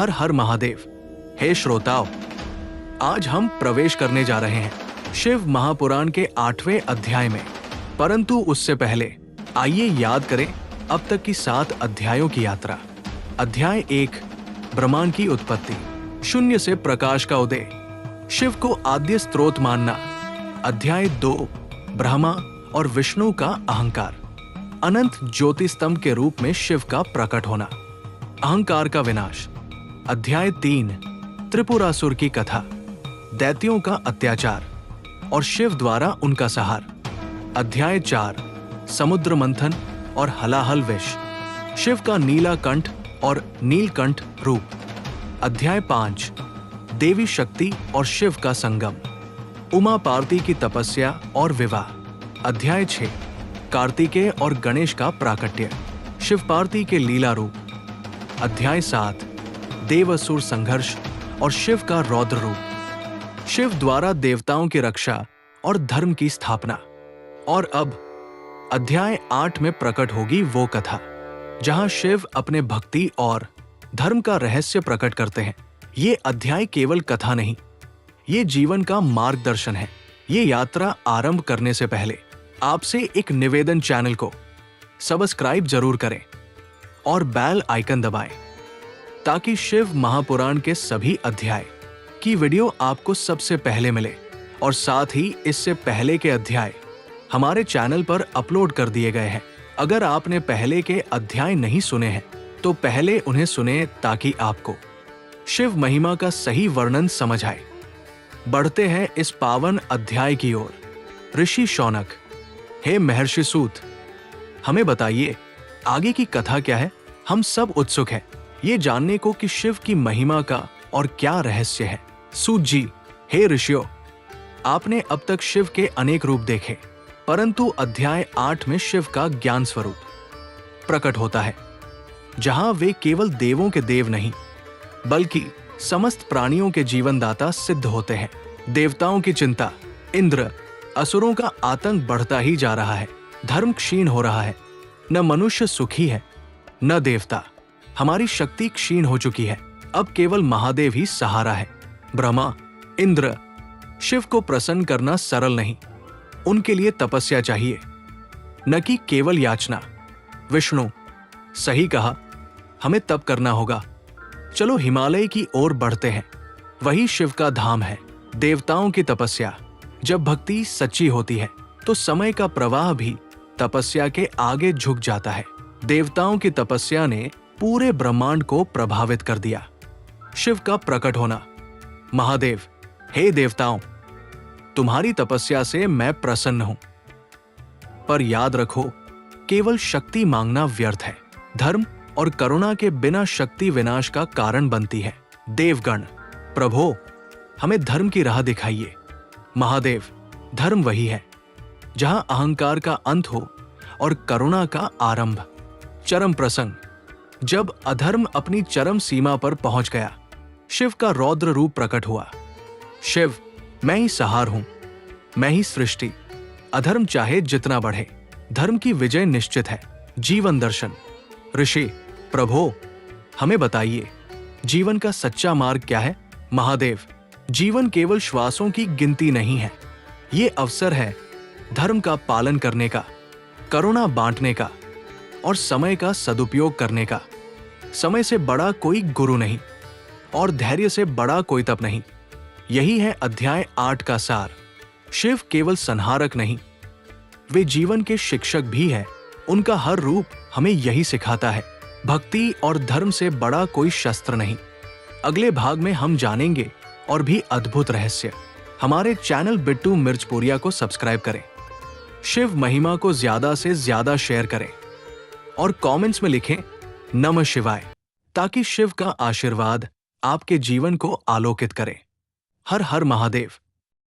हर हर महादेव। हे श्रोताओं, आज हम प्रवेश करने जा रहे हैं शिव महापुराण के 8वें अध्याय में। परंतु उससे पहले आइए याद करें अब तक की 7 अध्यायों की यात्रा। अध्याय 1, ब्रह्मांड की उत्पत्ति, शून्य से प्रकाश का उदय, शिव को आद्य स्रोत मानना। अध्याय 2, ब्रह्मा और विष्णु का अहंकार, अनंत ज्योति स्तंभ के रूप में शिव का प्रकट होना, अहंकार का विनाश। अध्याय 3, त्रिपुरासुर की कथा, दैत्यों का अत्याचार और शिव द्वारा उनका संहार। अध्याय 4, समुद्र मंथन और हलाहल विष, शिव का नीला कंठ और नीलकंठ रूप। अध्याय 5, देवी शक्ति और शिव का संगम, उमा पार्वती की तपस्या और विवाह। अध्याय 6, कार्तिकेय और गणेश का प्राकट्य, शिव पार्वती के लीला रूप। अध्याय 7, देव असुर संघर्ष और शिव का रौद्र रूप, शिव द्वारा देवताओं की रक्षा और धर्म की स्थापना। और अब अध्याय 8 में प्रकट होगी वो कथा जहां शिव अपने भक्ति और धर्म का रहस्य प्रकट करते हैं। ये अध्याय केवल कथा नहीं, ये जीवन का मार्गदर्शन है। ये यात्रा आरंभ करने से पहले आपसे एक निवेदन, चैनल को सब्सक्राइब जरूर करें और बेल आइकन दबाएं ताकि शिव महापुराण के सभी अध्याय की वीडियो आपको सबसे पहले मिले। और साथ ही इससे पहले के अध्याय हमारे चैनल पर अपलोड कर दिए गए हैं। अगर आपने पहले के अध्याय नहीं सुने हैं तो पहले उन्हें सुने ताकि आपको शिव महिमा का सही वर्णन समझ आए। बढ़ते हैं इस पावन अध्याय की ओर। ऋषि शौनक, हे महर्षि सूत, हमें बताइए आगे की कथा क्या है। हम सब उत्सुक हैं ये जानने को कि शिव की महिमा का और क्या रहस्य है। सूत जी, हे ऋषियों, आपने अब तक शिव के अनेक रूप देखे, परंतु अध्याय 8 में शिव का ज्ञान स्वरूप प्रकट होता है, जहां वे केवल देवों के देव नहीं बल्कि समस्त प्राणियों के जीवनदाता सिद्ध होते हैं। देवताओं की चिंता, इंद्र, असुरों का आतंक बढ़ता ही जा रहा है, धर्म क्षीण हो रहा है, न मनुष्य सुखी है न देवता। हमारी शक्ति क्षीण हो चुकी है, अब केवल महादेव ही सहारा है। ब्रह्मा, इंद्र, शिव को प्रसन्न करना सरल नहीं, उनके लिए तपस्या चाहिए, न कि केवल याचना। विष्णु, सही कहा, हमें तप करना होगा। चलो हिमालय की ओर बढ़ते हैं, वही शिव का धाम है। देवताओं की तपस्या, जब भक्ति सच्ची होती है तो समय का प्रवाह भी तपस्या के आगे झुक जाता है। देवताओं की तपस्या ने पूरे ब्रह्मांड को प्रभावित कर दिया। शिव का प्रकट होना, महादेव, हे देवताओं, तुम्हारी तपस्या से मैं प्रसन्न हूं, पर याद रखो केवल शक्ति मांगना व्यर्थ है। धर्म और करुणा के बिना शक्ति विनाश का कारण बनती है। देवगण, प्रभो, हमें धर्म की राह दिखाइए। महादेव, धर्म वही है जहां अहंकार का अंत हो और करुणा का आरंभ। चरम प्रसंग, जब अधर्म अपनी चरम सीमा पर पहुंच गया, शिव का रौद्र रूप प्रकट हुआ। शिव, मैं ही सहार हूं, मैं ही सृष्टि। अधर्म चाहे जितना बढ़े, धर्म की विजय निश्चित है। जीवन दर्शन, ऋषि, प्रभो, हमें बताइए जीवन का सच्चा मार्ग क्या है। महादेव, जीवन केवल श्वासों की गिनती नहीं है, ये अवसर है धर्म का पालन करने का, करुणा बांटने का और समय का सदुपयोग करने का। समय से बड़ा कोई गुरु नहीं और धैर्य से बड़ा कोई तप नहीं। यही है अध्याय 8 का सार। शिव केवल संहारक नहीं, वे जीवन के शिक्षक भी हैं। उनका हर रूप हमें यही सिखाता है, भक्ति और धर्म से बड़ा कोई शस्त्र नहीं। अगले भाग में हम जानेंगे और भी अद्भुत रहस्य। हमारे चैनल बिट्टू मिर्चपुरिया को सब्सक्राइब करें, शिव महिमा को ज्यादा से ज्यादा शेयर करें और कमेंट्स में लिखें नमः शिवाय, ताकि शिव का आशीर्वाद आपके जीवन को आलोकित करे। हर हर महादेव।